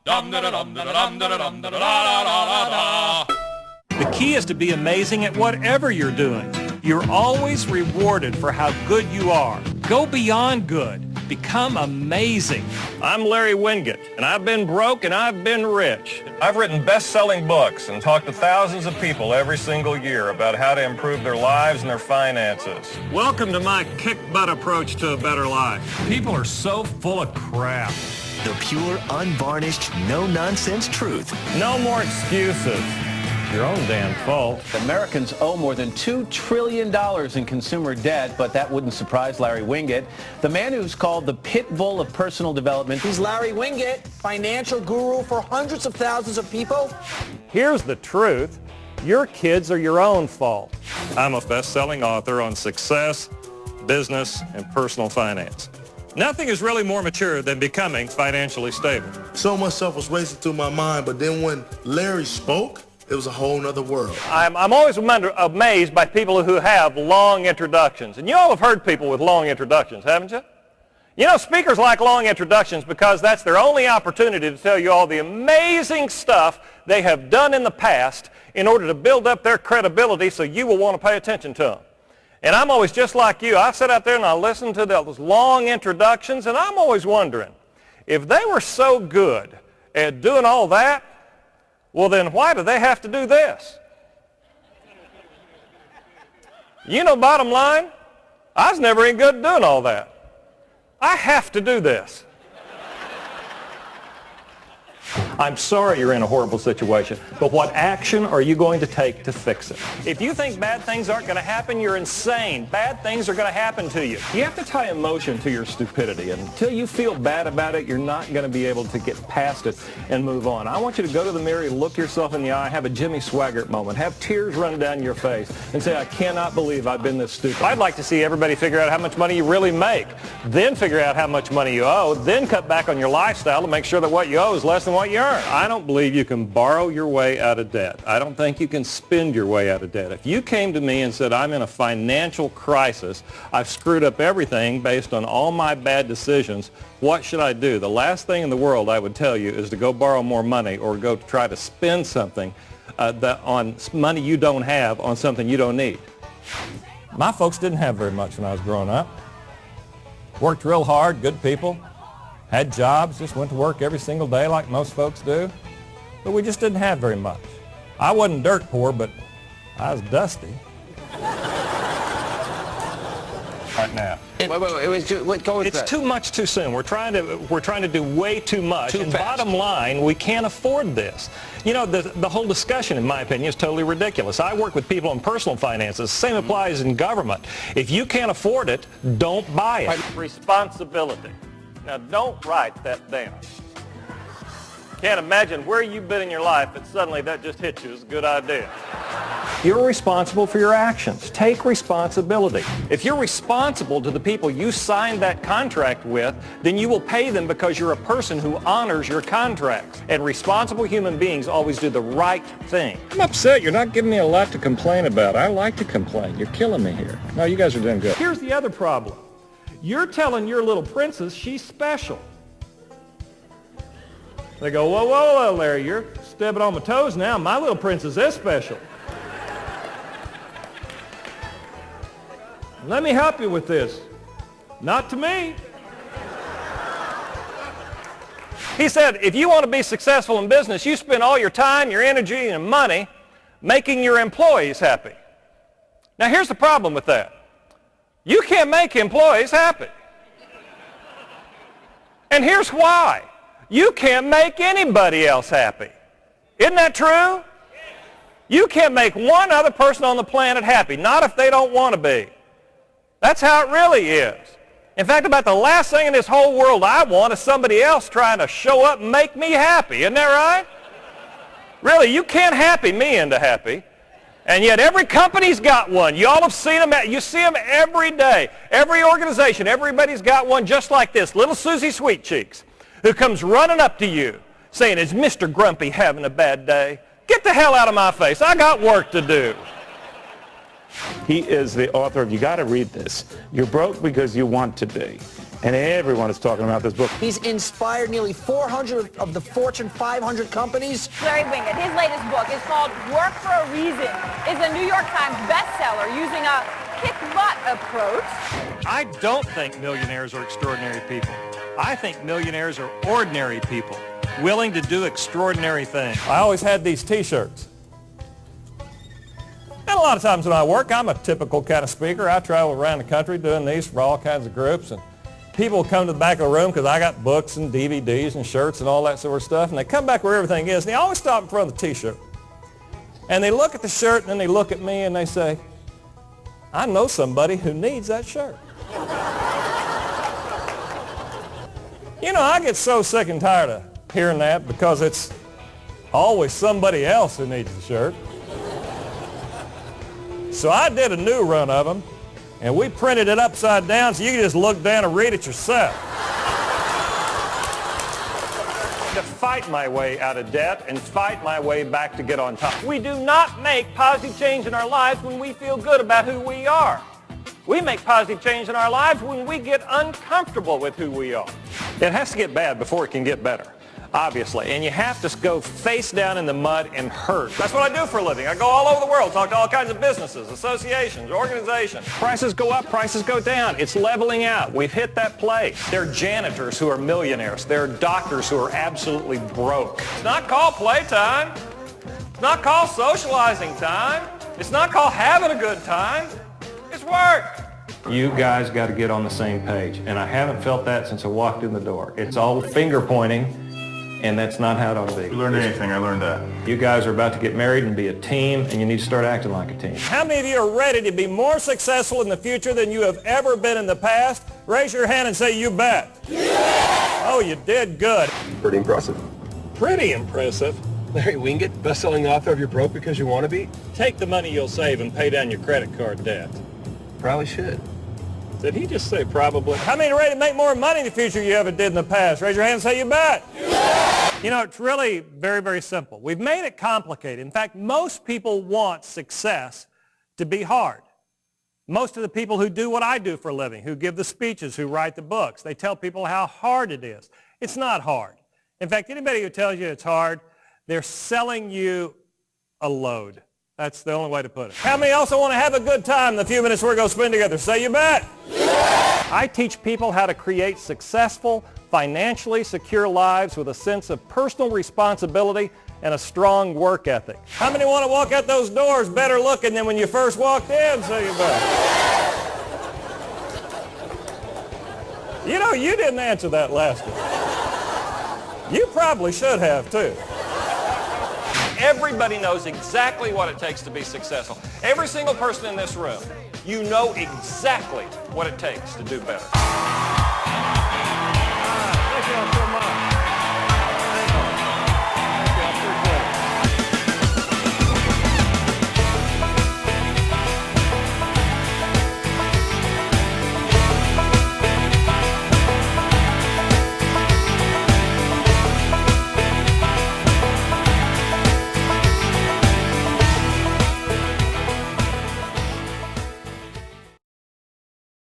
The key is to be amazing at whatever you're doing. You're always rewarded for how good you are. Go beyond good. Become amazing. I'm Larry Winget, and I've been broke and I've been rich. I've written best-selling books and talked to thousands of people every single year about how to improve their lives and their finances. Welcome to my kick-butt approach to a better life. People are so full of crap. The pure, unvarnished, no-nonsense truth. No more excuses. Your own damn fault. Americans owe more than $2 trillion in consumer debt, but that wouldn't surprise Larry Winget, the man who's called the pit bull of personal development. He's Larry Winget, financial guru for hundreds of thousands of people. Here's the truth. Your kids are your own fault. I'm a best-selling author on success, business, and personal finance. Nothing is really more mature than becoming financially stable. So much stuff was racing through my mind, but then when Larry spoke, it was a whole nother world. I'm always amazed by people who have long introductions. And you all have heard people with long introductions, haven't you? You know, speakers like long introductions because that's their only opportunity to tell you all the amazing stuff they have done in the past in order to build up their credibility so you will want to pay attention to them. And I'm always just like you. I sit out there and I listen to those long introductions, and I'm always wondering, if they were so good at doing all that, well, then why do they have to do this? You know, bottom line, I was never any good at doing all that. I have to do this. I'm sorry you're in a horrible situation, but what action are you going to take to fix it? If you think bad things aren't going to happen, you're insane. Bad things are going to happen to you. You have to tie emotion to your stupidity, and until you feel bad about it, you're not going to be able to get past it and move on. I want you to go to the mirror, look yourself in the eye, have a Jimmy Swaggart moment, have tears run down your face, and say, I cannot believe I've been this stupid. I'd like to see everybody figure out how much money you really make, then figure out how much money you owe, then cut back on your lifestyle to make sure that what you owe is less than what you earn. I don't believe you can borrow your way out of debt. I don't think you can spend your way out of debt. If you came to me and said, I'm in a financial crisis, I've screwed up everything based on all my bad decisions, what should I do? The last thing in the world I would tell you is to go borrow more money or go try to spend something on money you don't have on something you don't need. My folks didn't have very much when I was growing up. Worked real hard, good people. Had jobs, just went to work every single day like most folks do. But we just didn't have very much. I wasn't dirt poor, but I was dusty. Right now. It's too much too soon. We're trying to do way too much. And bottom line, we can't afford this. You know, the whole discussion, in my opinion, is totally ridiculous. I work with people in personal finances. The same applies in government. If you can't afford it, don't buy it. Responsibility. Now, don't write that down. Can't imagine where you've been in your life, but suddenly that just hit you as a good idea. You're responsible for your actions. Take responsibility. If you're responsible to the people you signed that contract with, then you will pay them because you're a person who honors your contracts. And responsible human beings always do the right thing. I'm upset. You're not giving me a lot to complain about. I like to complain. You're killing me here. No, you guys are doing good. Here's the other problem. You're telling your little princess she's special. They go, whoa, whoa, whoa, Larry, you're stepping on my toes now. My little princess is special. Let me help you with this. Not to me. He said, if you want to be successful in business, you spend all your time, your energy, and money making your employees happy. Now, here's the problem with that. You can't make employees happy. And here's why. You can't make anybody else happy. Isn't that true? You can't make one other person on the planet happy, not if they don't want to be. That's how it really is. In fact, about the last thing in this whole world I want is somebody else trying to show up and make me happy. Isn't that right? Really, you can't happy me into happy. And yet every company's got one. You all have seen them. You see them every day. Every organization, everybody's got one just like this. Little Susie Sweetcheeks, who comes running up to you saying, is Mr. Grumpy having a bad day? Get the hell out of my face. I got work to do. He is the author of, you got to read this, You're Broke Because You Want to Be. And everyone is talking about this book. He's inspired nearly 400 of the Fortune 500 companies. Larry Winget, his latest book is called Work for a Reason. It's a New York Times bestseller using a kick-butt approach. I don't think millionaires are extraordinary people. I think millionaires are ordinary people, willing to do extraordinary things. I always had these T-shirts. And a lot of times when I work, I'm a typical kind of speaker. I travel around the country doing these for all kinds of groups. And people come to the back of the room because I got books and DVDs and shirts and all that sort of stuff. And they come back where everything is. And they always stop in front of the T-shirt. And they look at the shirt and then they look at me and they say, I know somebody who needs that shirt. You know, I get so sick and tired of hearing that because it's always somebody else who needs the shirt. So I did a new run of them, and we printed it upside down so you can just look down and read it yourself. To fight my way out of debt and fight my way back to get on top. We do not make positive change in our lives when we feel good about who we are. We make positive change in our lives when we get uncomfortable with who we are. It has to get bad before it can get better, obviously. And you have to go face down in the mud and hurt. That's what I do for a living. I go all over the world, talk to all kinds of businesses, associations, organizations. Prices go up, prices go down. It's leveling out. We've hit that place. There are janitors who are millionaires. There are doctors who are absolutely broke. It's not called playtime. It's not called socializing time. It's not called having a good time. It's work. You guys got to get on the same page, and I haven't felt that since I walked in the door. It's all finger pointing, and that's not how it ought to be. You learned anything, I learned that. You guys are about to get married and be a team, and you need to start acting like a team. How many of you are ready to be more successful in the future than you have ever been in the past? Raise your hand and say, you bet. Yeah! Oh, you did good. Pretty impressive. Pretty impressive. Larry Winget, best-selling author of You're Broke Because You Want to Be? Take the money you'll save and pay down your credit card debt. Probably should. Did he just say probably? How many are ready to make more money in the future you ever did in the past? Raise your hand and say you bet. You know, it's really very, very simple. We've made it complicated. In fact, most people want success to be hard. Most of the people who do what I do for a living, who give the speeches, who write the books, they tell people how hard it is. It's not hard. In fact, anybody who tells you it's hard, they're selling you a load. That's the only way to put it. How many also want to have a good time in the few minutes we're going to spend together? Say you bet. Yeah. I teach people how to create successful, financially secure lives with a sense of personal responsibility and a strong work ethic. How many want to walk out those doors better looking than when you first walked in? Say you bet. You know, you didn't answer that last one. You probably should have, too. Everybody knows exactly what it takes to be successful. Every single person in this room, you know exactly what it takes to do better. Thank you all so much.